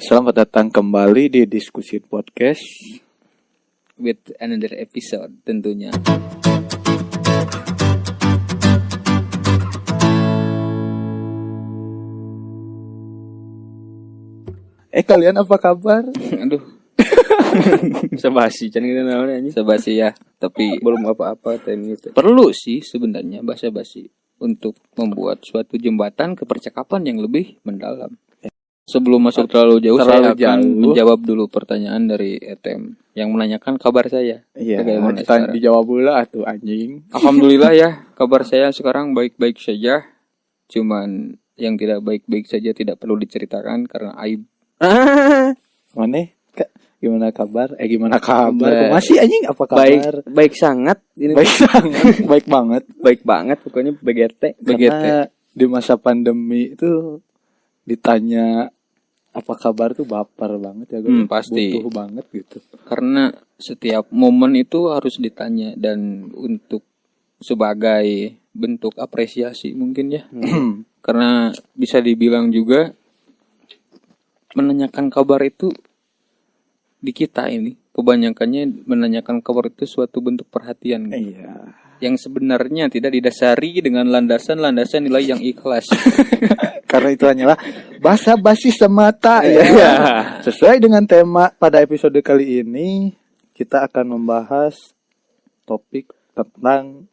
Selamat datang kembali di Diskusi Podcast with another episode tentunya. Kalian apa kabar? Aduh, Sabasi can kita namanya anjing. basa-basi ya, tapi Belum apa-apa time itu. perlu sih sebenarnya basa-basi untuk membuat suatu jembatan kepercakapan yang lebih mendalam. Sebelum masuk terlalu jauh, saya akan menjawab dulu pertanyaan dari Etem yang menanyakan kabar saya. Iya, Bagaimana kita sekarang? dijawab pula tuh anjing. Alhamdulillah ya, kabar saya sekarang baik-baik saja. Cuman yang tidak baik-baik saja tidak perlu diceritakan karena aib. Mana? Gimana kabar? Gimana kabar? Baik. Masih anjing apa kabar? Baik sangat ini Baik sangat, baik banget. baik banget pokoknya BGT. Karena di masa pandemi itu ditanya apa kabar tuh baper banget ya, gue Pasti. butuh banget gitu. Karena setiap momen itu harus ditanya dan untuk sebagai bentuk apresiasi mungkin ya. Karena bisa dibilang juga menanyakan kabar itu di kita ini kebanyakannya menanyakan kabar itu suatu bentuk perhatian Iya. yang sebenarnya tidak didasari dengan landasan nilai yang ikhlas. Karena itu hanyalah basa-basi semata ya. Sesuai dengan tema pada episode kali ini, kita akan membahas topik tentang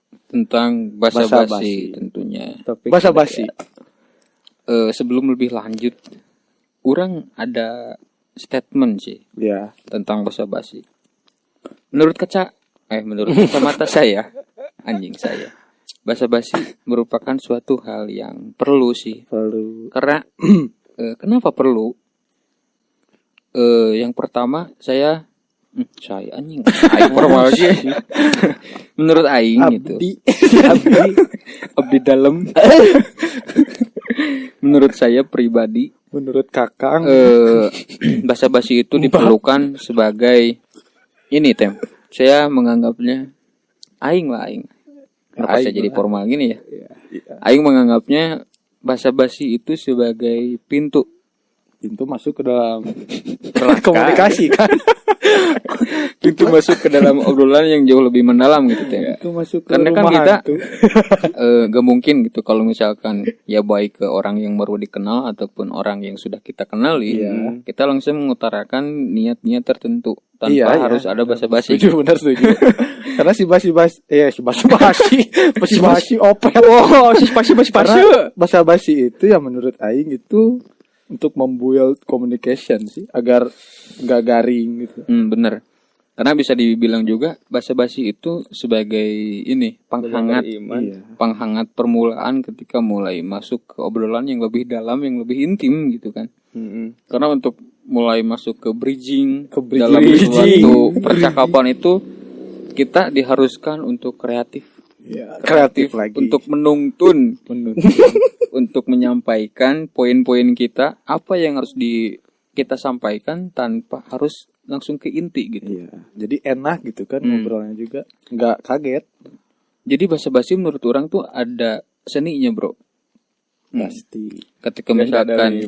basa-basi Basa-basi. tentunya. Topik basa-basi. Sebelum lebih lanjut, orang ada statement sih Ya. tentang basa-basi. Menurut kacamata saya, anjing saya, basa-basi merupakan suatu hal yang perlu sih. Perlu. Karena kenapa perlu? Yang pertama saya anjing, aing formal sih. Menurut aing gitu. Abdi dalam. Menurut saya pribadi, Menurut Kakang, basa-basi itu diperlukan sebagai ini saya menganggapnya aing. Kenapa saya Aing jadi lah. formal gini ya? Iya. Aing menganggapnya basa-basi itu sebagai pintu masuk ke dalam Rangka. komunikasi kan. pintu masuk ke dalam obrolan yang jauh lebih mendalam gitu Tem. Itu masuk ke Karena kan rumah kita hantu. gak mungkin gitu kalau misalkan ya baik ke orang yang baru dikenal ataupun orang yang sudah kita kenali, Iya. kita langsung mengutarakan niat-niat tertentu tanpa Iya, harus ada basa-basi. Setuju, benar setuju. Karena si basi opel. Oh, si pasti Karena basa-basi itu ya menurut aing itu untuk membuild communication sih agar nggak garing gitu. Bener. Karena bisa dibilang juga basa-basi itu sebagai ini penghangat, Iya. penghangat permulaan ketika mulai masuk ke obrolan yang lebih dalam, yang lebih intim gitu kan. Karena untuk mulai masuk ke bridging, dalam suatu percakapan itu kita diharuskan untuk kreatif Ya, kreatif lagi. untuk menuntun untuk menyampaikan poin-poin kita, apa yang harus kita sampaikan tanpa harus langsung ke inti gitu. Iya. Jadi enak gitu kan ngobrolnya juga, nggak kaget. Jadi basa-basi menurut orang tuh ada seninya, Bro. Pasti. Ketika misalkan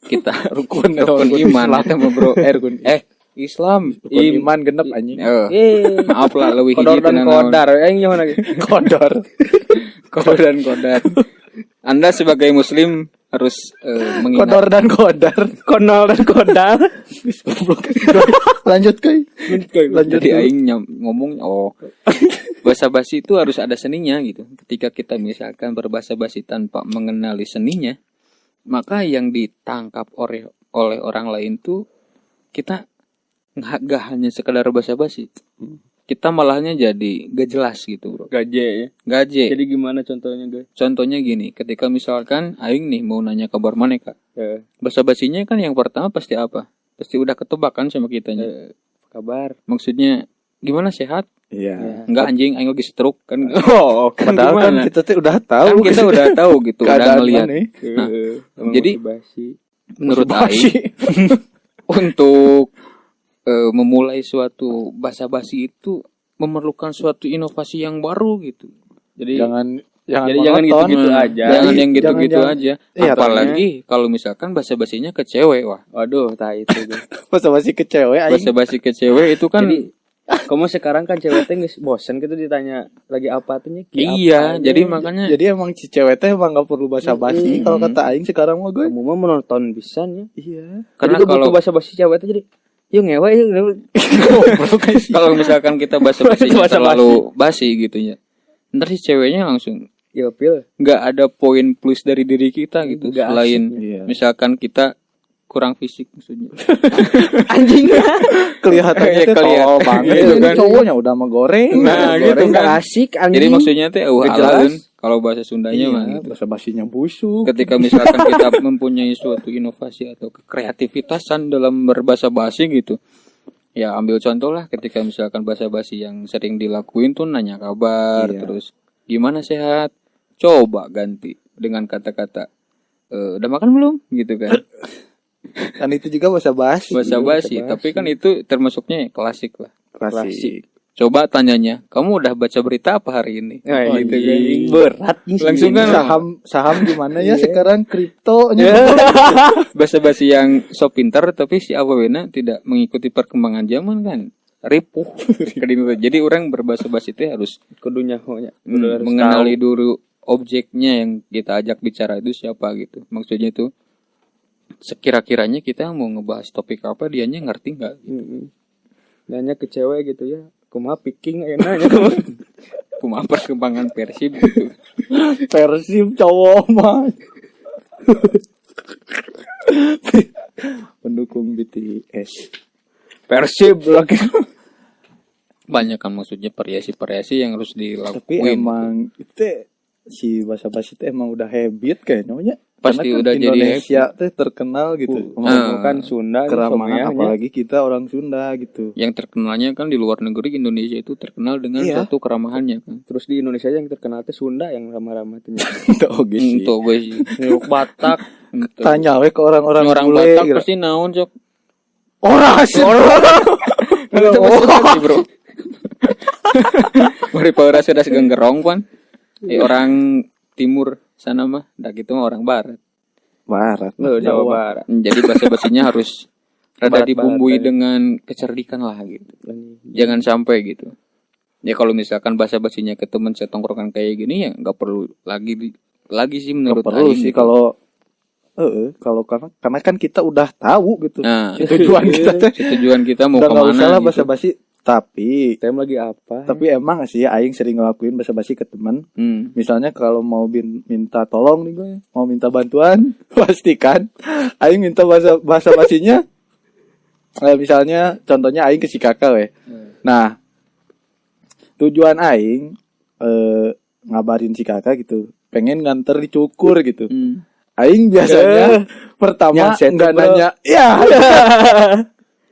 kita Rukun iman kita mah, Bro. Rukun Islam iman genep anjing. Maaf lah lebih Kodor dan kodar aing gimana gitu. Kodor. dan kodar. Anda sebagai muslim harus mengingat Kodor dan kodar. Konol dan kodar. Lanjut kai. Lanjut. jadi aing ngomong basa-basi itu harus ada seninya gitu. Ketika kita misalkan berbasa-basi tanpa mengenali seninya, maka yang ditangkap oleh orang lain tuh kita gak hanya sekedar basa-basi. Kita malahnya jadi gak jelas gitu, Bro. Gaje ya. Gaje. Jadi gimana contohnya, guys? Contohnya gini, ketika misalkan aing nih mau nanya kabar mana Kak. Basa-basinya kan yang pertama pasti apa? Pasti udah ketebak kan sama kitanya. Kabar. Maksudnya gimana, sehat? Iya. Enggak anjing, aing lagi stroke kan. Kan padahal kan gimana? kita tuh udah tahu. Kan kita udah tahu gitu, udah keadaan ngelihat. mana. Nah, jadi basi. menurut Basi. aing untuk memulai suatu basa-basi itu memerlukan suatu inovasi yang baru gitu. Jadi Jangan Jadi jangan monoton. gitu-gitu aja. Jangan yang Jangan gitu-gitu yang- aja. Iya, Apalagi kalau misalkan basa-basinya ke cewek, wah. Waduh, tah itu tuh. Basa-basi ke cewek aing. Basa-basi ke cewek itu kan Jadi kamu sekarang kan cewek teh geus bosen gitu ditanya lagi apa tuh nya. iya, jadi makanya Jadi emang si cewek teh emang gak perlu basa-basi kalau kata aing sekarang mah gue. kamu mah menonton pisan ya. Iya. karena Jadi gua kalau butuh basa-basi cewek teh jadi yuk ngewe yuk. kalau misalkan kita basa-basinya Basa-basi. terlalu basi gitu ya. Ntar si ceweknya langsung Ya pil. nggak ada poin plus dari diri kita gitu Nggak selain asik. Iya. misalkan kita kurang fisik maksudnya. Anjing. Kelihatannya Iya, teh kelihatan. tolol banget. Gitu Ini kan. cowoknya udah mah goreng. Nah, Goreng. gitu kan. Asik anjing. Jadi maksudnya teh Nggak jelas. alun kalau bahasa Sundanya mah Iya, gitu. basa-basinya busuk. Ketika misalkan kita mempunyai suatu inovasi atau kreativitasan dalam berbahasa basi gitu. Ya ambil contoh lah ketika misalkan bahasa basi yang sering dilakuin tuh nanya kabar Iya. terus gimana sehat? Coba ganti dengan kata-kata udah makan belum gitu kan. Kan itu juga basa-basi. Bahasa basi, tapi kan itu termasuknya klasik lah. Klasik. Coba tanyanya, kamu udah baca berita apa hari ini? Nah, Oh, gitu iya. kan. Berat nih Langsung sih. kan. Saham gimana ya Iya. sekarang kripto Bahasa basi yang so pintar tapi si awewena tidak mengikuti perkembangan zaman kan. Ripuh. Jadi orang berbahasa basi itu harus kudunya nya. mengenali dulu objeknya yang kita ajak bicara itu siapa gitu. Maksudnya itu sekira-kiranya kita mau ngebahas topik apa dianya ngerti nggak? Nanya ke cewek gitu ya. Kumaha picking enak Kumaha perkembangan Persib gitu. Persib cowok mah. Pendukung BTS. Persib lagi. Banyak kan maksudnya variasi-variasi yang harus dilakuin. Tapi emang itu si basa-basi itu emang udah habit kayaknya. Pasti Karena kan udah jadi Indonesia tuh terkenal gitu. Kan Sunda Keramahan apalagi kita orang Sunda gitu. yang terkenalnya kan di luar negeri Indonesia itu terkenal dengan Iya. satu keramahannya kan. Terus di Indonesia yang terkenal teh Sunda yang ramah-ramah tuh. Oke sih. Untuk gue sih. Nyuk Batak. Ento. Tanya we ke orang-orang orang bule Batak gitu. pasti naon cok. Oras. Itu pasti ngerti, bro. Mari para sudah segenggerong kan. Orang timur sana mah, dah gitu mah orang barat. Barat. Loh, Jawa Barat. Jadi bahasa-bahasanya harus rada Barat-barat dibumbui aja. dengan kecerdikan lah gitu. Jangan sampai gitu. Ya kalau misalkan bahasa-basinya ke teman setongkrongan kayak gini ya nggak perlu lagi sih menurut Nggak perlu Aing sih gitu. kalau karena kan kita udah tahu gitu. Nah, Tujuan kita teh tujuan kita mau udah nggak kemana usah lah gitu. basa-basi. Tapi lagi apa? emang sih aing sering ngelakuin basa-basi ke teman. Misalnya kalau mau minta tolong nih gue, mau minta bantuan, pastikan aing minta bahasa basinya. Misalnya contohnya aing ke si kakak weh. Nah, tujuan aing ngabarin si kakak gitu, pengen nganter dicukur gitu. Aing biasanya pertama Nyaset, nggak bro. nanya, ya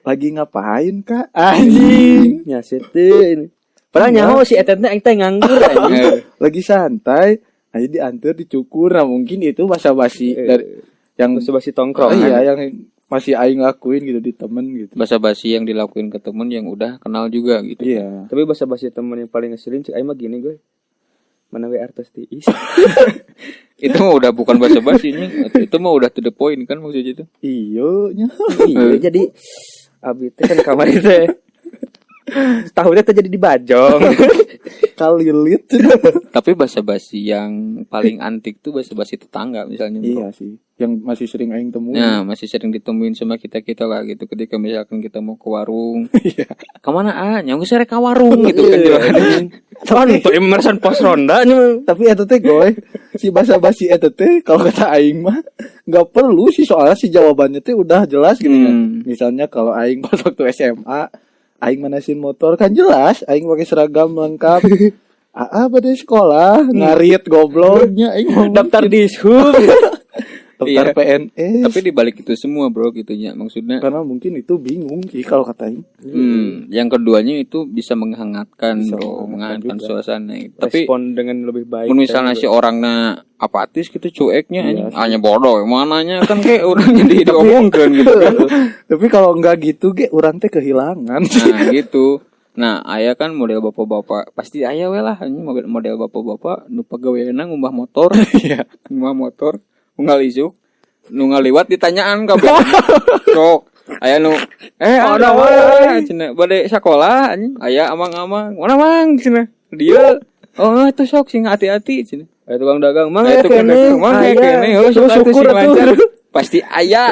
lagi ngapain kak? Anjing, Nyaset teh. Padahal nyaho si eta teh aing teh nganggur anjing. lagi santai. Ayo diantar dicukur. Nah mungkin itu basa-basi dari yang Basa-basi tongkrong. iya yang masih aing lakuin gitu di temen gitu. Basa-basi yang dilakuin ke temen yang udah kenal juga gitu. Iya. Tapi basa-basi temen yang paling ngeselin cek aing mah gini gue. Mana we artos tiis. Itu mah udah bukan basa-basi nih. Itu mah udah to the point kan maksudnya itu. Iyonya. Iya jadi abi teh kan kamar teh. Tahunnya teh jadi dibajong. Kalilit. Tapi basa-basi yang paling antik tuh basa-basi tetangga misalnya. Bro. Iya sih. Yang masih sering aing temuin. Nah, masih sering ditemuin sama kita-kita lah gitu. Ketika misalkan kita mau ke warung. Iya. Kemana nyamuk sere ke warung gitu kan. Tahun tuh emerson pos ronda nih. Tapi eta teh goy, si basa-basi eta teh kalau kata aing mah enggak perlu sih soalnya si jawabannya teh udah jelas gitu kan. Misalnya kalau aing pas waktu SMA, aing manasin motor kan jelas, aing pakai seragam lengkap. Bade sekolah, ngarit gobloknya aing mau Daftar di Dishub. daftar Iya. PNS. Tapi dibalik itu semua bro gitunya. Maksudnya Karena mungkin itu bingung sih kalau kata aing. yang keduanya itu bisa menghangatkan Bisa bro, menghangatkan menghangatkan juga. suasana. Tapi Respon dengan lebih baik. mun misalnya si orangnya apatis gitu cueknya Iya anjing, hanya bodoh mananya kan kayak orangnya diomongkan gitu kan. Tapi kalau enggak gitu ge urang teh kehilangan. Nah gitu. Nah, aya kan model bapak-bapak, pasti aya we lah anjing model bapak-bapak nu pagaweana ngumbah motor. Iya. Ngumbah motor, unggal isuk, nu ngaliwat ditanyaan kabeh. Sok, aya nu ada wae cenah bade sakolah anjing, aya amang-amang. Mana mang cenah? Dia itu sok sing hati-hati cenah. Aya tukang dagang, mang Aya ya tukang kene. dagang, mang ya kene, sok atuh sing lancar. Pasti aya.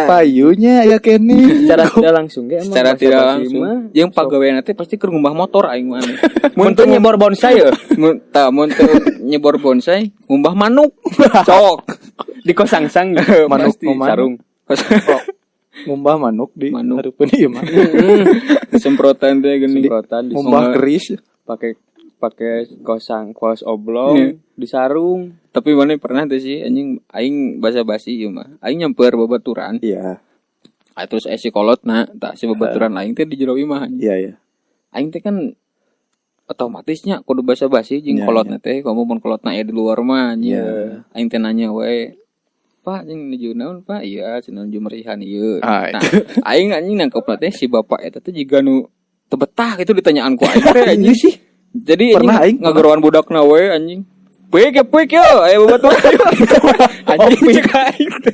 Payunya ya kene. Secara tidak langsung ge emang. Secara basa-basi tidak langsung mah. jeung pagaweana teh pasti keur ngumbah motor aing mah. Mun teu nyebor bonsai ya Mun nyebor bonsai, ngumbah manuk. Sok. di kosangsang Manuk pasti mana? sarung. Ngumbah manuk di Manuk. hareupeun ieu mah. Semprotan teh geuning. Semprotan di Ngumbah keris. pakai kos oblong di sarung. Tapi mana pernah tuh sih anjing aing basa-basi ieu mah. Aing nyamper babaturan. Iya. Terus si kolotna, tah si babaturan aing teh di jero imah. Iya, iya. Aing teh kan otomatisnya kudu basa-basi jeung Ya, kolotna teh, komo mun kolotna aya di luar mah anjing. Ya. Aing teh nanya we, "Pak, jeung nuju naon, Pak?" "Iya, cenah nuju merihan ieu." Ah, Nah, aing anjing nangkepna teh si bapak eta teh jiga nu teu betah gitu ditanyaan ku aing teh anjing sih. Jadi Pernah aing ngageroan budakna we anjing. Peuk yo, aya babaturan. Anjing cek aing teh.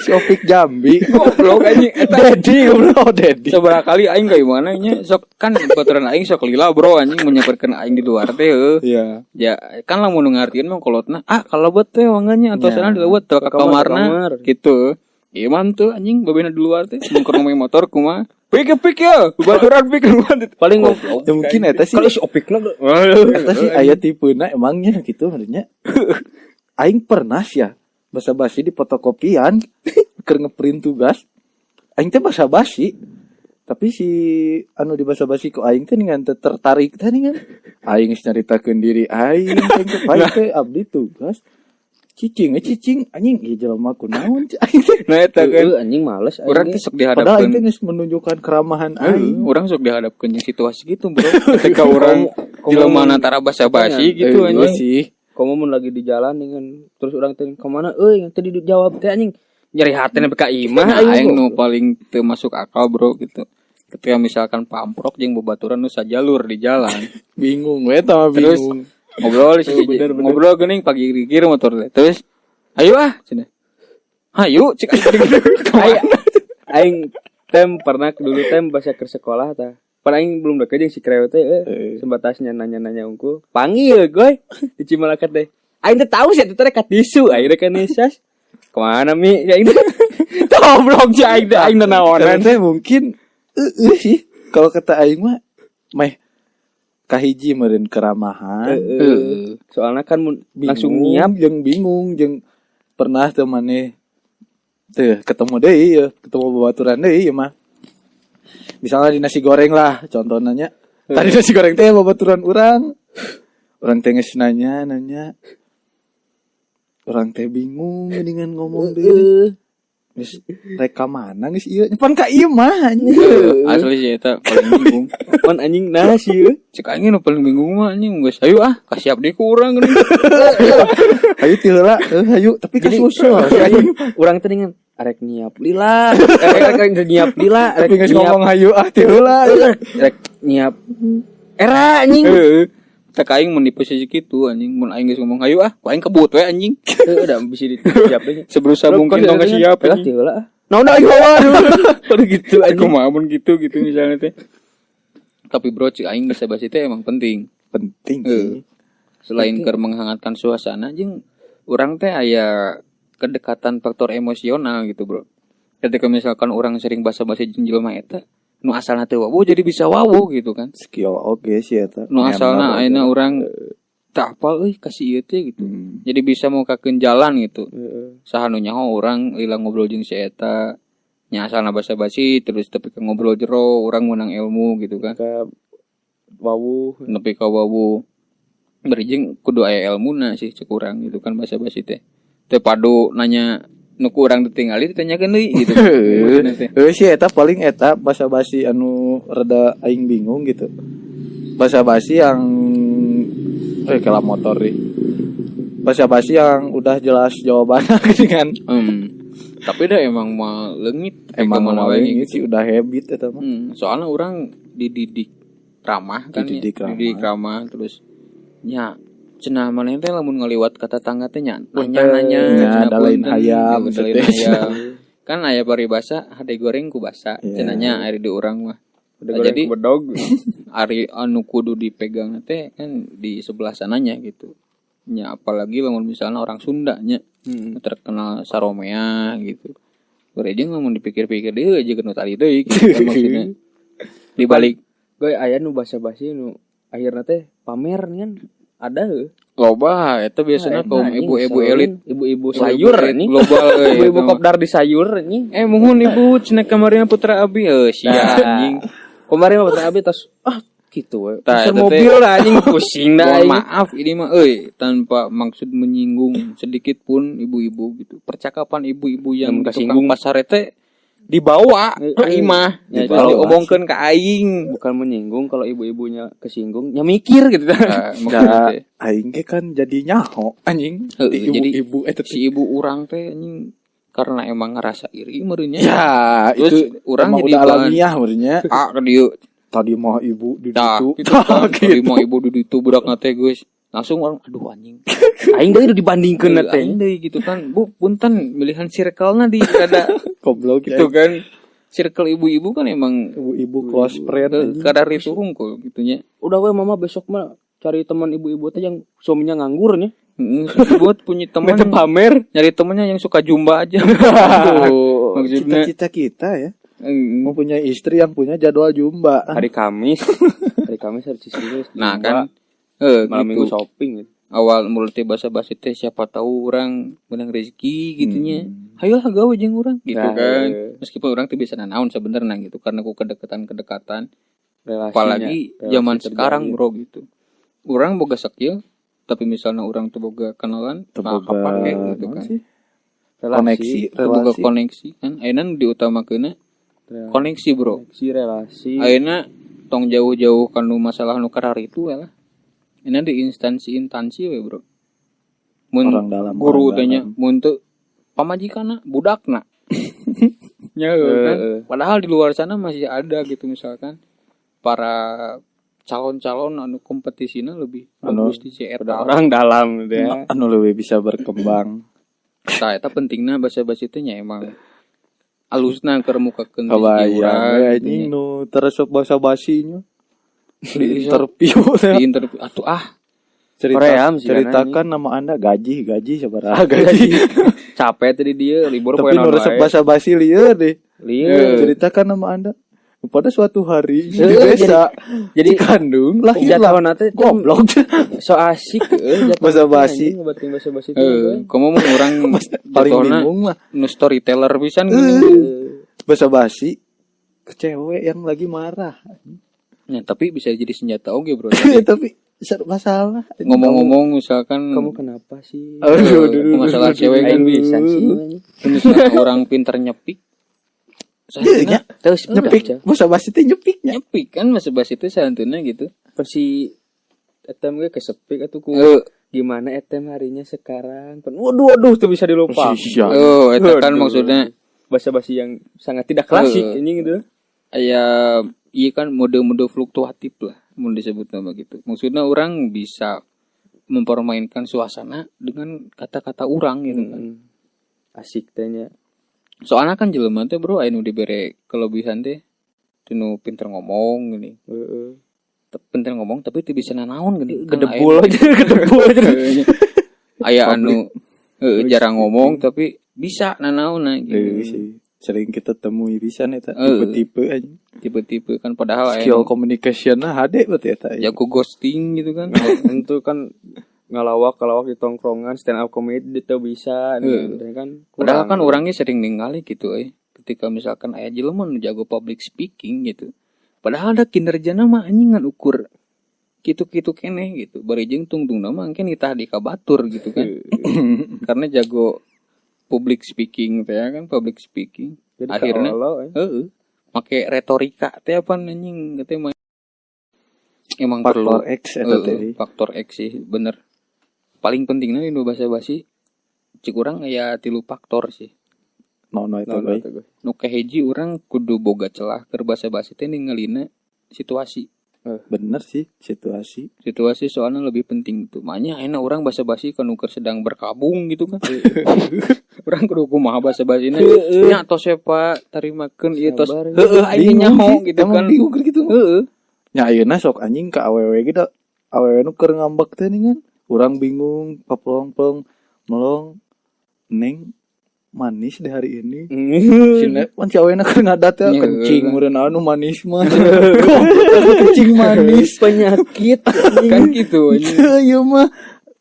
Si Opik Jambi. Goblok anjing eta. Dedi, bro, Dedi. Seberapa kali aing ka mana nya sok kan baturan aing sok lila bro anjing menyamperkeun aing di luar teh heuh. Iya. Ya kan lamun ngartieun mah kolotna kalebet teh wanganya atau Ya. sana dilewat teu ka Kamar. kamarna gitu. Ieu mah teu anjing babena di luar teh mun keur ngomong motor kumaha. Pik ya, baturan pik Paling Ya mungkin eta sih. kalau si opikna Eta sih aya tipena emangnya gitu maksudnya. Aing pernah ya basa-basi di fotokopian keur ngeprint tugas. Aing teh basa-basi. Tapi si anu di basa-basi ku aing teh ningan teu tertarik teh ningan. Aing geus nyaritakeun diri aing teh abdi tugas. Cicing anjing ieu jelema kunaon aing teh. Nah eta kan anjing males urang teh sok Padahal aing teh dihadapkeun. geus menunjukkan keramahan aing. Urang sok dihadapkeun jeung situasi gitu bro. Ketika urang jelema antara basa-basi gitu Iya anjing. sih. kamu mun lagi di jalan dengan terus orang teh kemana tadi dijawab teh anjing nyeri hati nepi ka imah Nah, aing nu paling teu masuk akal bro gitu. Ketika misalkan pamprok jeung babaturan nu sajalur di jalan. Bingung we tah Terus bingung. ngobrol sih ngobrol geuning pagi rikir motor teh. Terus ayo cenah. Hayu cek aing tem pernah dulu tem bahasa ke sekolah tah pan aing belum deket jeung si kreo teh sebatasnya nanya-nanya unggul panggil goy di Cimalakat teh aing teh tahu sih teh rek tisu aing rek nisas kemana mi ya aing goblok ja aing teh aing naonan Teh mungkin sih kalau kata aing mah meh kahiji meureun keramahan. soalnya kan langsung nyiap bingung jeung pernah teh maneh teh ketemu deui ya, ketemu babaturan deui ya mah. Misalnya di nasi goreng lah contohnya. Tadi nasi goreng teh babaturan urang. Urang teh geus nanya. Urang teh bingung dengan ngomong deui. Geus rek ka mana geus ieu? Pan ka ieu mah anjing. Asli sih eta paling bingung. pan anjing nah sih Cek aing nu paling bingung mah anjing geus hayu kasiap deui ku urang geuning. Ayo ti heula, hayu tapi kasusul. urang teh dengan arek nyiap lila arek nyiap lila Tapi geus ngomong hayu ti heula. rek nyiap era anjing Tak aing mun di posisi kitu anjing mun aing geus ngomong hayu ku aing kebut we anjing. udah bisa disiap deh Seberusaha mungkin tong siap lah anjing. lah nah udah ayo pada gitu Aku anjing mah mun gitu misalnya teh. Tapi bro cik aing basa-basi teh emang penting. Penting sih. Selain keur menghangatkan suasana jeung urang teh aya kedekatan faktor emosional gitu bro. Ketika misalkan orang sering basa-basi jeung jelema eta nu asalna teu wawu jadi bisa wawu gitu kan. Skill oke sih eta. Nu asalna ayeuna urang teu apal euy kasih ieu teh gitu. Jadi bisa mukakeun jalan gitu. Saha nu nyaho urang lila ngobrol jeung si eta nya asalna basa-basi terus tapi ka ngobrol jero urang meunang ilmu gitu kan. ke wawu Nepi ka wawu berijing kudu aya ilmuna sih cek urang gitu kan basa-basi teh. Teu padu nanya nu ku urang ditinggali ditanyakeun deui gitu. Sih eta paling eta basa-basi anu rada aing bingung gitu. Basa-basi yang kela motor nih. Basa-basi yang udah jelas jawabannya kan. Tapi dah emang mah leungit Emang mana mau wae ini sih udah habit eta mah. Soalnya orang dididik ramah kan Dididik ya. Dididik ramah terus nya cenah maneh teh lamun ngaliwat kata tangga teh nya nanya-nanya Ya, cenah dalain punten, hayam, dalain teh. hayam. Kan aya paribasa hade goreng ku basa Iya. cenahnya ari di urang mah. Udah Nah, goreng jadi ku bedog. ari anu kudu dipegang teh kan di sebelah sananya gitu. Nya apalagi lamun misalnya orang Sunda nya terkenal saromea gitu. Goreng ngomong dipikir-pikir deui aja kena tadi deui gitu kan maksudnya. Di balik Gue aya nu basa-basi nu akhirna teh pamer kan ada heuh. loba eta biasana kaum ibu-ibu elit, ibu-ibu sayur anjing. global euy. Ibu-ibu kopdar di sayur anjing. Muhun ibu cenah kamarina Putra Abi sia anjing. Kemarin mah Putra Abi tos gitu we. Tah, Pasar eta mobil lah anjing pusing dah. Mohon maaf ini mah tanpa maksud menyinggung sedikit pun ibu-ibu gitu. Percakapan ibu-ibu yang Yang tukang kesinggung. pasar teh dibawa ka imah. Ya, Terus diomongkeun ka aing. Bukan menyinggung kalau ibu-ibunya kesinggung, ya mikir gitu. Nah, maksudnya Da, teh. aing ge kan jadi nyaho anjing. Heuh, Ti jadi ibu-ibu eta si ibu urang teh anjing karena emang ngerasa iri meureunnya. ya Terus itu urang emang jadi udah bahan alamiah meureunnya. ke dieu. Tadi mah ibu di Tah, situ. gitu kan. Tadi mau ibu di ditu budak nate guys. Langsung orang aduh anjing. Aing deui dibandingkeun na teh. Aing deui gitu kan. Bu, punten milihan circle-na di kada Goblok gitu kan. Circle ibu-ibu kan emang Ibu-ibu close friend anjing. kadar itu hungkul gitunya. Udah we mama besok mah cari teman ibu-ibu teh yang suaminya nganggur nya. Buat punya teman Mete pamer. nyari temannya yang suka jumba aja. Aduh, Maksudnya cita-cita kita ya mau punya istri yang punya jadwal jumba. Hari Kamis. Hari Kamis harus sini. nah kan malam minggu gitu. shopping gitu. Awal mulut teh basa-basi teh siapa tahu orang menang rezeki gitunya. Hayolah gawe jeung urang gitu Nah, kan. Meskipun orang teh bisa nanaon sebenarnya gitu karena ku kedekatan apalagi zaman sekarang bro gitu. Orang boga skill tapi misalnya orang tuh boga kenalan kapan kayak gitu kan. Koneksi, Boga relasi. koneksi kan. Ayeuna diutamakeunna koneksi bro. Si relasi. Ayeuna tong jauh-jauh kanu masalah nu karar itu lah. Ini di instansi we bro. Mun Orang dalam, guru orang tanya dalam. mun teu pamajikana budakna. Ya kan. Padahal di luar sana masih ada gitu misalkan para calon-calon anu kompetisina lebih bagus di eta. Orang dalam gitu ya. Anu leuwih bisa berkembang. Tah eta pentingna basa-basi teh nya emang alusna keur mukakeun Kabayang anjing nu teresep basa-basinya. Di interview di interview atuh Koream sih, ceritakan nama Anda gaji sabaraha gaji. Capek tadi dia libur Tapi nu resep basa-basi lieur deh. Lieur. Ceritakan nama Anda. Pada suatu hari di Jadi- desa jadi- di kandung lahirlah jatuhna teh goblok. so asik Basa-basi. ngebatin basa-basi teh. kamu mau orang Paling jatuhna bingung mah nu storyteller pisan geuning. basa-basi ke cewek yang lagi marah. Nah, tapi bisa jadi senjata oge bro. Tapi masalah. Ngomong-ngomong misalkan Kamu kenapa sih? Aduh, masalah cewek kan Aing bisa sih. misalkan orang pinter nyepik. Iya, Terus nyepik, basa-basi teh nyepiknya. Nyepik kan masa bahasa itu santuna gitu. versi etem gue kesepik atau ku Eh, gimana etem harinya sekarang kan waduh tuh bisa dilupa Iya. itu kan maksudnya basa-basi yang sangat tidak klasik ini gitu ya iya kan mode-mode fluktuatif lah mau disebut nama gitu. Maksudnya orang bisa mempermainkan suasana dengan kata-kata orang gitu kan. asik tehnya Soalnya kan jelema teh bro anu dibere kelebihan teh tinu pinter ngomong gini. Pinter ngomong tapi teu bisa nanaon gini. kedebul aja Aya anu jarang ngomong tapi bisa nanaon Deui gitu. sih. Sering kita temui pisan eta Heeh. tipe-tipe anjing. Tipe-tipe kan padahal aya Skill anu communication-na hade berarti eta. jago ghosting gitu kan. itu kan ngalawak di tongkrongan stand up comedy itu bisa kan Padahal kan orangnya sering ningali gitu ketika misalkan aya jelema nu jago public speaking gitu. Padahal ada kinerjana mah anjing ngan ukur gitu-gitu keneh gitu. Bari jeung tungtungna mah engke nitah dikabatur gitu kan. Karena jago public speaking teh kan public speaking. jadi Akhirnya kalau make retorika teh apa anjing teh mah emang Faktor perlu X eta teh. faktor X sih bener. Paling pentingnya di bahasa basi cik urang aya 3 faktor sih. Nono eta bae. Nu kahiji urang kudu boga celah keur basa-basi teh ningalina situasi. Bener sih situasi. Situasi soalnya lebih penting tuh. Makanya enak orang basa-basi kan nuker sedang berkabung gitu kan. Orang kudu kumaha basa-basina. Nya tos siapa tarimakeun ieu tos. Heeh aing nyaho gitu kan. Bingung gitu. Heeh. Nya ayeuna sok anjing ka awewe gitu. Awewe nu keur ngambek teh ningan. Urang bingung, paplong-plong melong neng manis deh hari ini. Sini pan si awena keur ngadat ya kencing meureun anu manis mah. Kencing manis Penyakit Kan gitu anjing. Ieu mah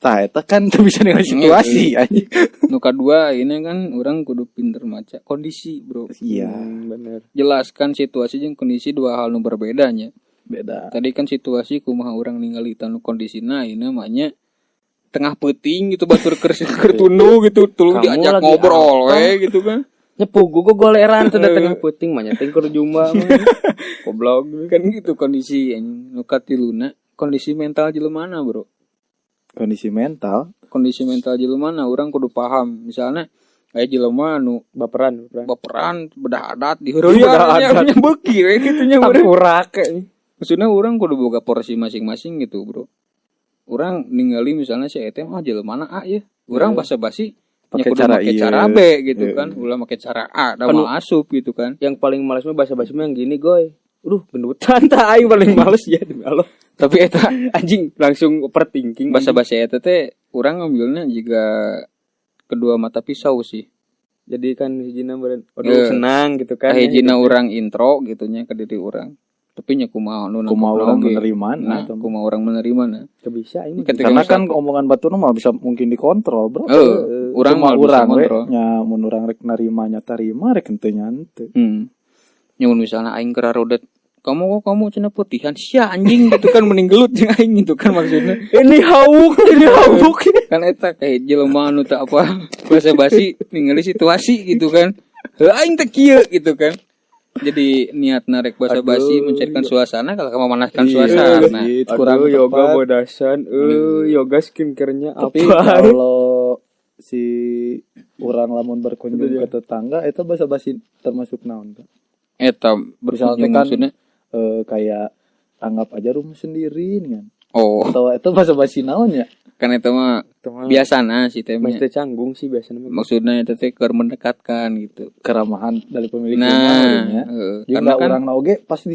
tah eta kan teu bisa dengan situasi anjing. Nu kadua ini kan orang kudu pinter maca kondisi, Bro. Iya, bener. Jelaskan situasi jeung kondisi dua hal nu berbeda nya. beda. Tadi kan situasi kumaha orang ningali tanu kondisina ieu namanya tengah peuting gitu batur keur tunduh gitu tuluy Kamu diajak lagi ngobrol apa? we gitu kan. Nyepugu gue goleran tuh tengah puting mah nyeting keur jumba mah. Goblok Kan gitu kondisi anjing. Nu katiluna kondisi mental jeleumana, Bro. Kondisi mental Kondisi mental jeleumana urang kudu paham. Misalnya aya jelema nu baperan. baperan bedah adat di heureuyah nya beuki we kitu nya urang. Kurak. Maksudnya orang kudu boga porsi masing-masing gitu, Bro. Orang ningali misalnya si eta mah jeleumana A ya. Urang basa-basi Pakai nya kudu cara make iya. cara B gitu kan. Ulah make cara A, da Penuh. mah asup gitu kan. Yang paling males mah basa-basi mah yang gini, goy. Gendutan tah aing paling males ya demi Allah. Tapi eta Anjing langsung overthinking. basa-basi eta teh urang ngambilnya juga kedua mata pisau sih. Jadi kan hijina beren Iya. senang gitu kan. Hijina urang intro gitunya ke diri urang. Tapi nya kumaha nu kumaha urang oge. menerima Nah, kumaha urang menerima nah. Teu bisa ini. Ketika karena kan misalkan- omongan batur mah bisa mungkin dikontrol, Bro. urang Cuma mah urang we kontrol. nya mun urang rek narima nya tarima rek henteu nya henteu. Nyamun misalnya aing kera rodet kamu cenah putihan sia anjing gitu kan mending gelut jeung aing gitu kan maksudnya. Ini hauk. Kan eta kayak jelema anu teu apa basa-basi ningali situasi gitu kan. Heuh aing teh kieu gitu kan. Jadi niat narek basa-basi mencairkan suasana kalau memanaskan suasana. Gitu, Kurang yoga tepat. bodasan. Yoga skincare-nya Tapi apa? kalau si orang lamun berkunjung ke tetangga itu basa-basi termasuk naon, Kak? Eta Misalnya berkunjung kan maksudnya. Kayak anggap aja rumah sendiri kan. Oh, Atau itu basa-basi naon ya? kan eta mah biasana sih teh. Mas teh canggung sih biasanya. Maksudnya eta teh keur mendekatkan gitu. Keramahan dari pemilik Nah, rumahnya. karena Juga kan orang oge pasti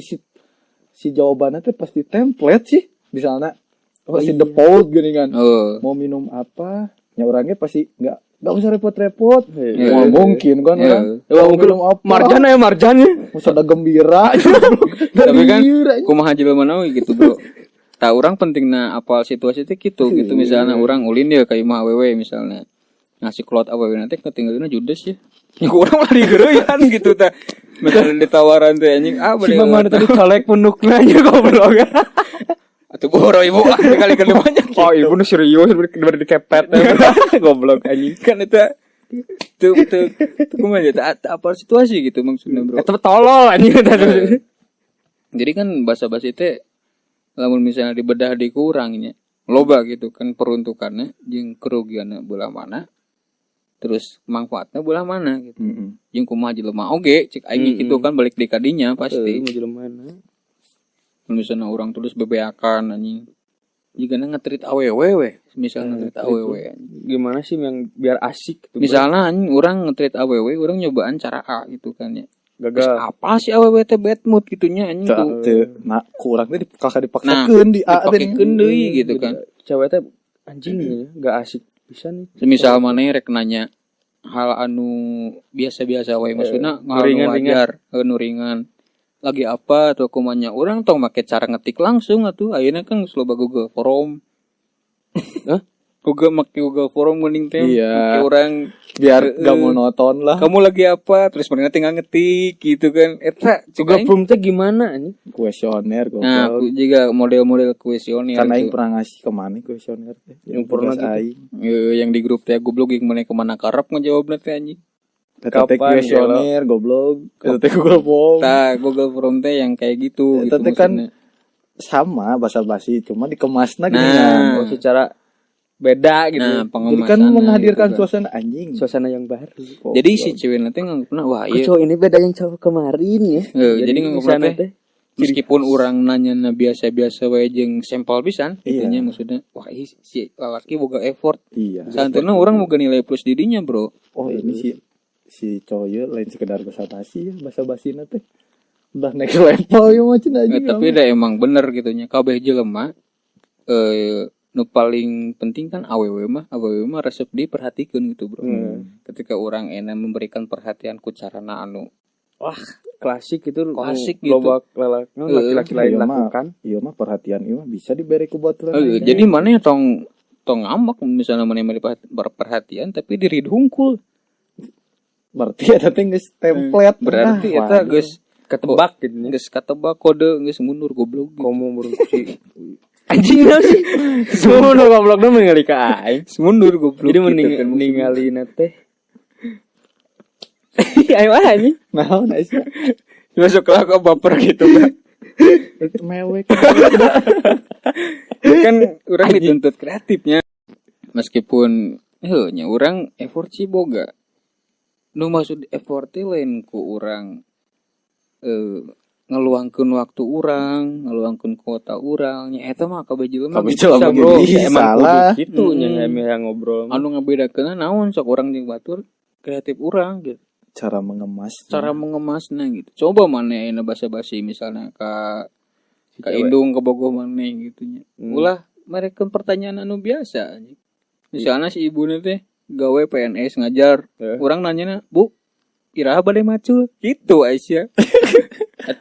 si jawabannya teh pasti template sih. Misalnya pasti default gini kan. Mau minum apa? Ya orangnya pasti nggak usah repot-repot. Iya. Wah, mungkin kan orang. Ya mungkin minum apa? Marjan ya marjannya. Usah ada gembira. tapi kan Gembira. kumaha jelema naon gitu, Bro. Tah urang pentingna apal situasi teh gitu misalnya urang ulin ya ka imah awewe misalnya. Ngasih klot awewe nanti ketinggalina judes ya. Ya urang lari geureuyan gitu tah. Misalnya ditawaran teh anjing Si mama tadi colek punukna nya goblok. atuh boro ibu kali-kali banyak. Oh, ibu nu serius bener dikepet. Goblok anjing. Kan eta tuh kumaha ya apal situasi gitu maksudnya, Bro. Eta tolol anjing. Jadi kan basa-basi teh lamun misalnya dibedah dikurangnya loba gitu kan peruntukannya jeung kerugiannya belah mana terus manfaatnya belah mana gitu. Jeung kumaha jelema oge cek aing gitu kan balik di kadinya pasti. Jelema. Misalnya orang terus bebeakan anjing. Jigana ngetrit awewe we, misalnya ngetrit awewe anjing. Gimana sih yang biar asik gitu. Misalnya anjing urang ngetrit awewe, urang nyobaan cara A gitu kan ya. Terus gagal. apa sih awewe teh bad mood gitunya anjing tuh. Nah, kurang teh kakak dipaksakeun di A teh. Dipakekeun deui gitu kan. Cewek teh anjing ya, enggak asik bisa nih. Semisal maneh rek nanya hal anu biasa-biasa wae maksudna hal anu wajar, nu ringan. Lagi apa atau kumanya urang tong make cara ngetik langsung atuh ayeuna kan geus loba Google Form. Hah? Google Form mending teh Iya. make urang Biar gak monoton lah. kamu lagi apa terus mereka tinggal ngetik gitu kan eta Juga belum teh gimana anjing? Kuesioner nah goblok. juga model-model kuesioner Karena itu. yang pernah ngasih kemana kuesioner teh. Yang pernah gitu. aing. Yang di grup teh goblok yang mana kemana karep ngejawabna teh anjing. Eta teh Kapan, kuesioner goblok. Eta teh Google Form. Tah Google Form teh yang kayak gitu Eta gitu teh kan maksudnya. sama basa-basi cuma dikemasna gini Nah. kan. Oh, secara beda gitu. Nah, Jadi pengemasannya kan menghadirkan gitu kan. suasana anjing. Suasana yang baru. Jadi si cewek nanti nganggepna wah iya. Cowok ini beda yang cowok kemarin ya. Jadi nganggepna teh Meskipun orang nanya biasa-biasa wae jeung sampel pisan, Iya. intinya maksudnya wah si lalaki boga effort. Iya. Santeuna orang boga nilai plus didinya, Bro. Oh ini si cowok lain sekedar basa-basi ya, basa-basina teh. Udah next level ya macam aja. Tapi da emang bener gitu nya. Kabeh jelema nu paling penting kan awewe mah resep diperhatikeun gitu, Bro. Ketika orang enak memberikan perhatian ku carana anu Wah, klasik itu Klasik gitu. loba laki-laki lain lakukan. Iya mah perhatian iya mah bisa diberi ku buat jadi mana tong ngambek misalnya mana berperhatian tapi diri hungkul. berarti ada teh geus template. Berarti Nah, eta waduh. geus Ketebak gitu nya. geus katebak kode geus mundur goblok. Komo burung si anjing naon sih? Semua nu goblok mah ningali ka aing. Mundur goblok. Jadi mending ningali teh. Ayo anjing. Naon Aisyah? Masuklah ke baper gitu kan. Itu mewek. Kan orang dituntut kreatifnya. Meskipun nya orang effort sih boga. Nu maksud effort lain ku orang ngeluangkeun waktu urang, ngeluangkeun kuota urang, nya eta mah kabeh jelema Bisa, bro. Emang salah. kudu kitu nya yang ngobrol. Anu ngabedakeun naon sok urang jeung batur kreatif urang gitu. Cara mengemas. Cara mengemasna gitu. Coba mana aya basa-basi misalnya ka indung ke bogoh mana gitu nya. Ulah mereka pertanyaan anu biasa anjing. Misalnya si ibuna teh gawe PNS ngajar. Urang nanyana, "Bu, iraha bade macul?" Gitu Aisyah.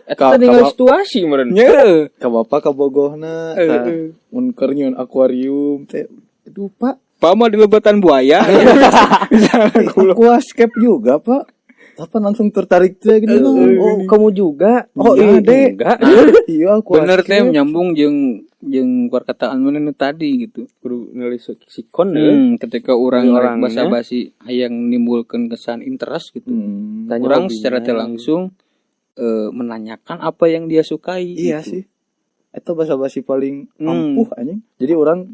Eta dengan situasi meureun. Nya. Ka bapak ka bogohna mun keur nyieun akuarium teh. Aduh, Pak. Pama di lebatan buaya. Aquascape juga, Pak. Apa langsung tertarik teh gitu. Oh, kamu juga? Oh, iya, Dek. enggak. Iya, Bener teh aquascape. nyambung jeung perkataan mana nu tadi gitu. Kudu nulis sikon Ketika orang Orangnya. basa-basi hayang nimbulkeun kesan interest gitu. Tanya Orang hobinya. secara tidak langsung menanyakan apa yang dia sukai. Iya gitu. sih. Itu basa-basi paling Hmm. ampuh anjing. Jadi orang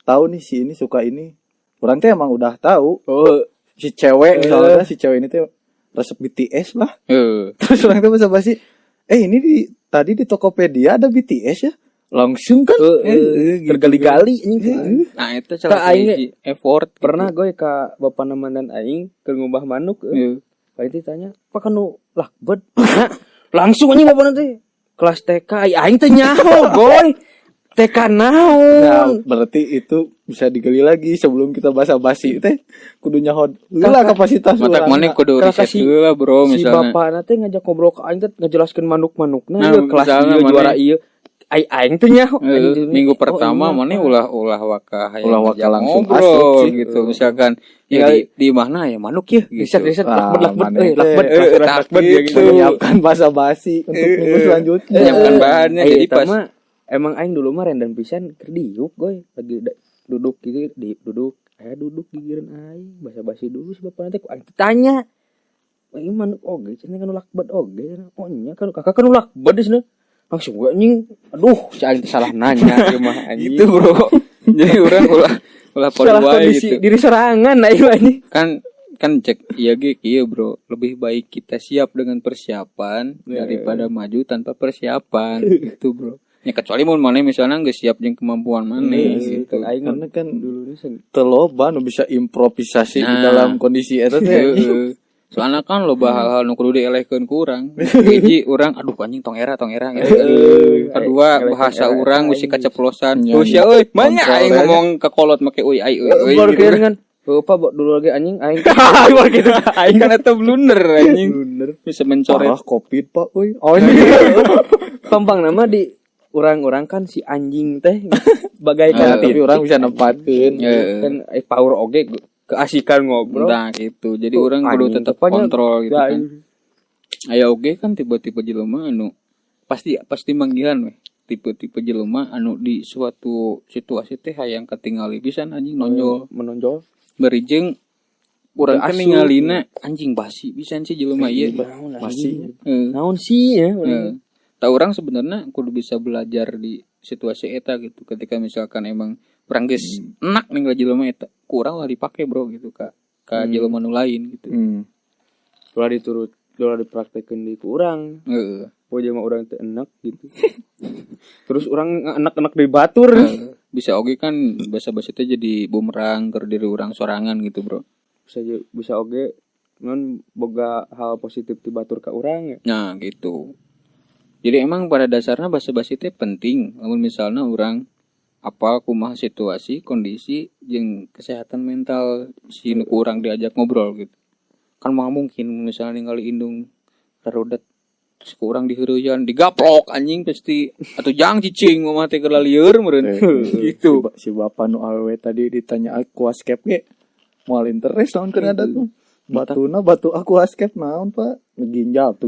tahu nih si ini suka ini. Orang teh emang udah tahu. Oh, Si cewek misalnya si cewek ini teh resep BTS lah. Terus orang teh basa-basi, ini tadi di Tokopedia ada BTS ya. Langsung kan gitu. tergali-gali anjing. Nah itu Ka salah aing satu effort. Pernah gue ka bapak namandan aing keur ngubah manuk. Pak itu tanya, "Pak kanu lakbet?" Langsung anjing bapak nanti kelas TK aing teh nyaho, boy. TK Nah, naon? berarti itu bisa digali lagi sebelum kita basa-basi teh kudu nyahod heula kapasitas Matak urang. mana kudu Kakak riset si- heula bro Si misalnya. bapak nanti ngajak ngobrol ke aing teh ngajelaskeun manuk-manukna Nah, ieu kelas misalnya ieu mana- juara ieu. Aing teh nyaho. Minggu pertama mana ulah waka hayang Ulah waka ngajak langsung ngobrol asup sih. gitu misalkan ya di mana ya manuk ya gitu. Riset Ah, lakbet mana itu? lakbet ya gitu. menyiapkan basa-basi untuk minggu selanjutnya. Menyiapkan bahannya jadi pas emang aing dulu mah rendan pisan keur diuk goy lagi duduk gitu duduk di gireun aing basa-basi dulu si bapak nanti ku aing tanya aing manuk oge cenah kan lakbet oge oh nya kan kakak kan lakbet di sana langsung gue anjing aduh si aing teh salah nanya ieu mah anjing gitu bro. Jadi orang ulah salah podo wae kondisi gitu. diri serangan aing anjing Kan cek iya ge kieu bro. Lebih baik kita siap dengan persiapan daripada maju tanpa persiapan gitu bro. Ya kecuali mun maneh misalnya geus siap jeung kemampuan maneh gitu. aing Karena kan dulu nih teloba nu bisa improvisasi di Nah. dalam kondisi eta teh. Heeh. Soalnya kan loba hal-hal nu kudu dielehkeun ku urang. Hiji urang aduh anjing tong era gitu. Kedua bahasa urang geus kaceplosan. Iya, Terus ya euy, manya Kontrol aing ya. ngomong ke kolot make euy ai euy baru gitu. kan Pak dulu lagi anjing aing Baru gitu. Aing kan eta blunder anjing. Bener. Bisa mencoret. Parah Covid Pak euy. Oh Pampang nama di orang-orang kan si anjing teh bagaikan tapi orang bisa nempatkeun. Heeh. kan power oge keasikan ngobrol. Nah gitu. Jadi Oh, orang kudu anjing, tetap tepatnya kontrol gitu ya, kan. Aya oge kan tipe-tipe jelema anu pasti manggihan weh. Tipe-tipe jelema anu di suatu situasi teh hayang katingali pisan anjing nonjol. menonjol. Bari jeung urang kan Asuh. ningalina anjing basi pisan sih jelema ieu. Masih Heeh. Naon sih ya? Tah urang sebenarnya kudu bisa belajar di situasi eta gitu. Ketika misalkan emang urang geus enak ninggal jelema eta, kurang lah dipake bro gitu ka jelema nu lain gitu. Hmm. Ulah dipraktekeun di ku urang. Heeh. pokoknya mah orang teh enak gitu. Terus orang enak-enak dari batur. Bisa oge kan basa-basi teh jadi bumerang ke diri orang sorangan gitu, Bro. Bisa oge non boga hal positif di batur ka urang ya. Nah, gitu. Jadi emang pada dasarnya basa-basi teh penting. Namun misalnya orang apa kumaha situasi, kondisi jeung kesehatan mental si nu urang diajak ngobrol gitu. Kan mah mungkin misalnya ningali indung rarudet terus kurang diheureuyan digaplok anjing pasti atau jang cicing mah teh keur lieur meureun gitu. Si bapak nu awewe tadi ditanya aquascape ge moal interest naon keur ada tuh. Batu aquascape naon Pak? Ginjal.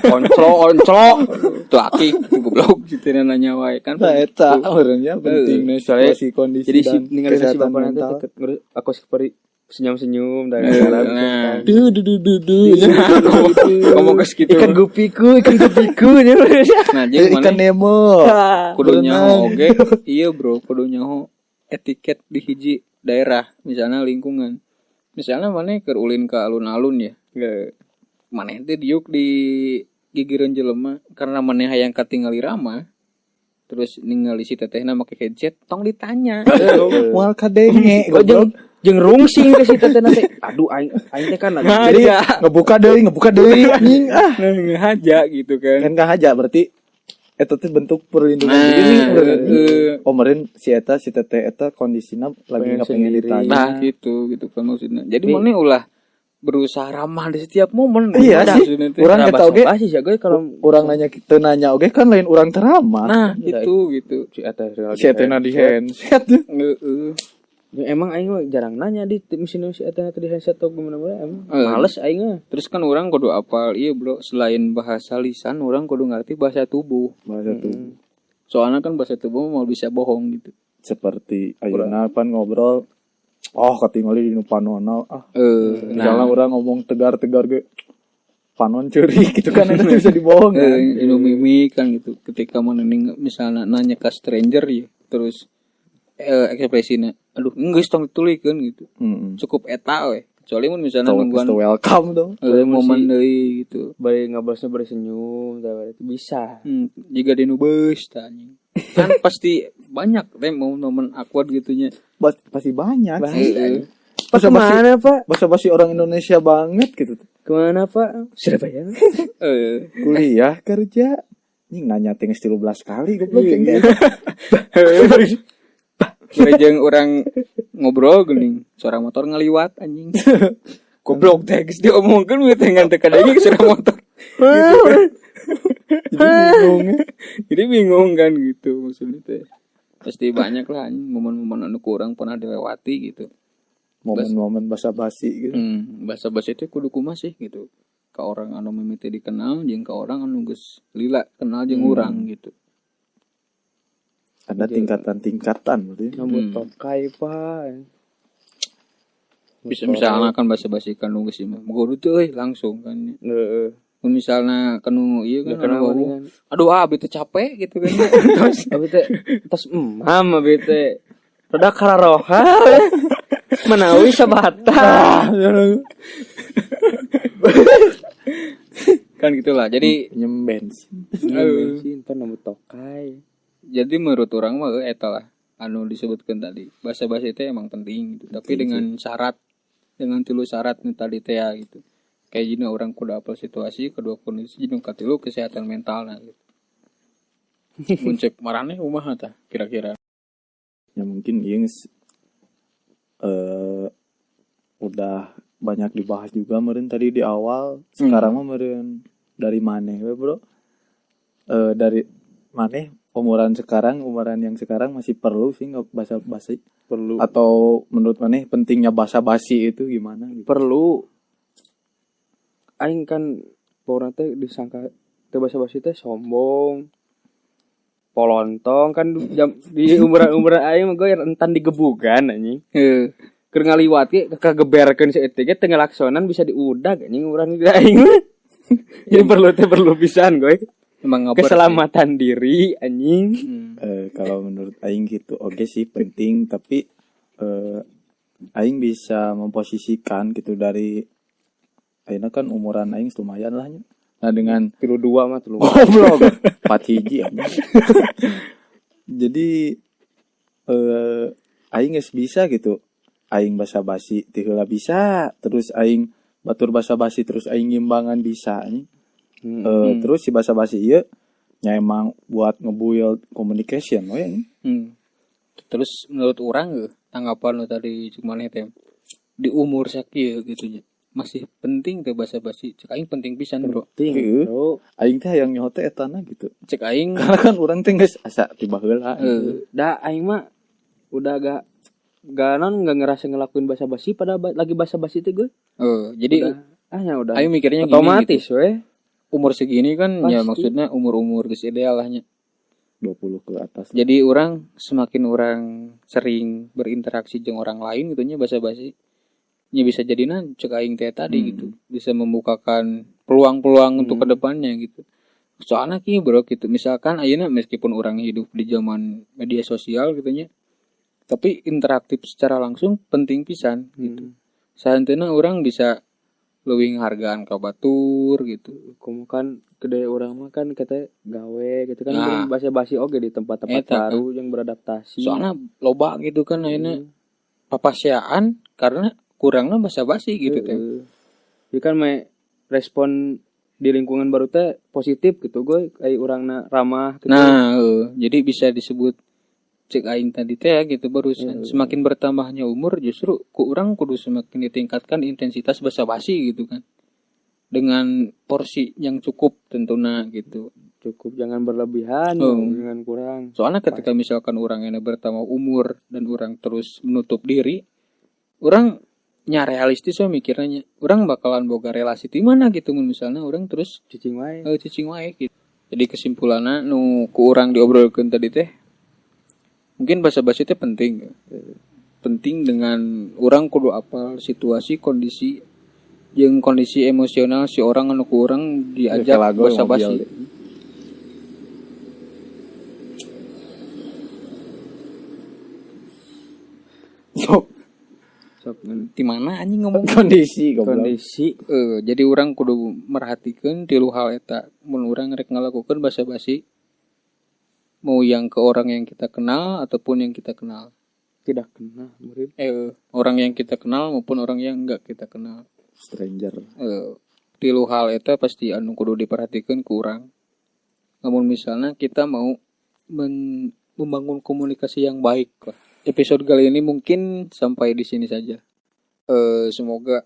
Onclo tuh aki goblok gitu nanya wae kan. Nah eta urangnya penting nih situasi kondisi jadi dan ningali si kesehatan bapak nanti mental. aku seperti senyum-senyum dan Nah, ngomong ke segitu. ikan gupiku nya. Nah, jeung Ikan mana Nemo. kudu nyaho oge. Iya, Bro, kudu nyaho etiket di hiji daerah, misalnya lingkungan. Misalnya mana keur ulin ka alun-alun ya. Maneh teh diuk di gigireun jelema karena maneh hayang katingali ramah. Terus ningali si tetehna make headset, tong ditanya. Moal kadenge. Jeung rungsing ke si teteh teh. Aduh aing teh kan Jadi ngebuka deui anjing ngahaja gitu kan. kan kahaja berarti eta teh bentuk perlindungan Nah, diri. Meureun si teteh eta kondisina lagi Pengen pengen sendiri. ditanya. Nah, gitu kan maksudnya. Jadi maneh ulah berusaha ramah di setiap momen. Iya Udah, sih. maksudnya teh. Urang kita oge pasti sih gue kalau urang nanya oge kan lain urang teramah. Nah, gitu. si eta Si teteh di handset. Heeh. ya, emang aing mah jarang nanya di mesin si eta di handset atau gimana emang Eh. males aing mah. Terus kan orang kudu apal, iya bro, selain bahasa lisan, orang kudu ngerti bahasa tubuh. Bahasa tuh Soalnya kan bahasa tubuh mau bisa bohong gitu. seperti ayeuna pan ngobrol katingali di nu panona misalnya orang ngomong tegar-tegar ge panon ceurik gitu kan itu bisa dibohong kan. Inu mimik kan gitu. Ketika menending misalnya nanya ke stranger ya, terus ekspresinya, aduh, geus tong ditulikeun gitu. Cukup eta we. Kecuali mun misalnya nungguan welcome dong. momen deui gitu. Bari ngabrasnya bari senyum itu bisa. Jika di nu beus tah anjing. Kan pasti banyak teh momen awkward gitunya. Pasti banyak Heeh. Pak kemana Pak? basa-basi orang Indonesia banget gitu. Kemana Pak? Surabaya. Kuliah kerja anjing nanya teh 13 kali goblok yang Jeung orang ngobrol geuning, suara motor ngaliwat anjing. Goblok teh geus diomongkeun we teh ngan teu kadenge suara motor. Jadi bingung kan gitu maksudnya teh. Pasti banyak lah anjing momen-momen anu kurang pernah dilewati gitu. momen-momen basa-basi gitu. Basa-basi teh kudu kumaha sih gitu. Ka orang anu mimiti dikenal jeung ka orang anu geus lila kenal jeung urang gitu. Ada tingkatan-tingkatan berarti. Nyambut tokai Pak. Bisa misalnya kan basa-basi kanu geus mah. Kudu teh langsung kan. Heeh. Mun misalnya kanu ieu kan Kenapa anu nih ngomong, kan? aduh abi teh capek gitu kan. Terus Abi teh tos abi teh rada kararoha. Menawi sabata. kan gitulah. Jadi Nyemben. Bensin pan nyambut tokai. jadi menurut orang mah eta lah anu disebutkan tadi. Basa-basi teh emang penting gitu. Tapi dengan syarat tilu syarat nih tadi teh gitu. Kayak gini orang kudu apal situasi, kedua kondisi jeung katilu kesehatan mentalna gitu. Muncul marane kumaha tah kira-kira. Ya mungkin ieu udah banyak dibahas juga meureun tadi di awal. Sekarang mah meureun dari maneh we, Bro? Dari maneh umuran yang sekarang masih perlu sih nggak basa-basi? Perlu. Atau menurut maneh pentingnya basa-basi itu gimana gitu? Perlu. Aing kan orang teh disangka teh basa-basi teh sombong. Polontong kan di umuran aing mah gue rentan digebugan anjing. Heeh. Keur ngaliwat ge kageberkeun si eta ge teu ngalaksonan bisa diudag anjing urang aing. Jadi perlu pisan gue. Emang ngabar Keselamatan diri anjing. Kalau menurut aing gitu oke sih penting, tapi aing bisa memposisikan gitu dari ayeuna kan umuran aing lumayan lah nya. Nah dengan 32 mah 3. goblok 4 hiji anjing. Jadi aing geus bisa gitu. Aing basa-basi teu heula bisa, terus aing batur basa-basi terus aing ngimbangan bisa anjing. Terus si basa-basi ieu nya emang buat ngebuild communication we anjing. Terus menurut orang tanggapan lo tadi cuma teh di umur sakieu gitu nya. Masih penting teh basa-basi. Cek aing penting pisan, Bro. Penting, Bro. Aing teh hayang nyoho teh etana gitu. Cek aing Karena kan urang teh geus asa tiba heula. Da aing mah udah gak ngerasa ngelakuin basa-basi pada lagi basa-basi itu gue. Jadi udah. aing mikirnya otomatis gini gitu. we. Umur segini kan Pasti. ya maksudnya umur-umur geus ideal lah nya. 20 ke atas. Jadi orang semakin orang sering berinteraksi jeung orang lain gitu nya basa-basi nya bisa jadinya cek aing teh tadi gitu. Bisa membukakan peluang-peluang untuk kedepannya gitu. Soalnya ki bro gitu misalkan ayeuna meskipun orang hidup di zaman media sosial gitu nya tapi interaktif secara langsung penting pisan gitu. Sahenteuna orang bisa leuwih hargaan ka batur gitu. Kumu kan gede orang mah kan kata gawe gitu kan Nah. basa-basi oge di tempat-tempat Eta, baru yang beradaptasi. Soalnya loba gitu kan ayeuna papasiaan karena kurangnya basa-basi gitu teh. Jadi kan respon di lingkungan baru teh positif gitu gue kayak orangna ramah gitu. Nah, jadi bisa disebut cek aing tadi teh gitu barusan. Semakin bertambahnya umur justru ku urang kudu semakin ditingkatkan intensitas basa-basi gitu kan. Dengan porsi yang cukup tentunya gitu. Cukup jangan berlebihan, jangan kurang. Soalnya ketika misalkan orang yang bertambah umur dan orang terus menutup diri, orang nya realistis we mikirnya. Orang bakalan boga relasi di mana gitu misalnya orang terus Cicing wae. cicing wae gitu. Jadi kesimpulannya nu ku urang diobrolkeun tadi teh mungkin basa-basi teh penting. Penting dengan orang kudu apal situasi, kondisi jeung kondisi emosional si orang anu ku urang diajak basa-basi. Sok Di mana anjing ngomong Kondisi goblok. kondisi jadi orang kudu merhatikan tilu hal eta mun urang rek ngalakukeun basa-basi mau yang ke orang yang kita kenal ataupun yang kita kenal. tidak kena murid. Orang yang kita kenal maupun orang yang enggak kita kenal. Stranger. Tilu hal eta pasti anu kudu diperhatikan ku urang. Namun misalnya kita mau membangun komunikasi yang baik lah. Episode kali ini mungkin sampai di sini saja. Semoga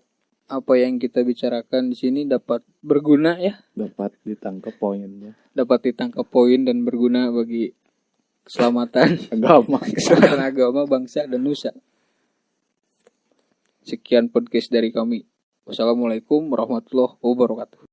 apa yang kita bicarakan di sini dapat berguna ya, Dapat ditangkap poinnya. dapat ditangkap poin dan berguna bagi keselamatan Agama. keselamatan agama, bangsa dan nusa. Sekian podcast dari kami. Wassalamualaikum warahmatullahi wabarakatuh.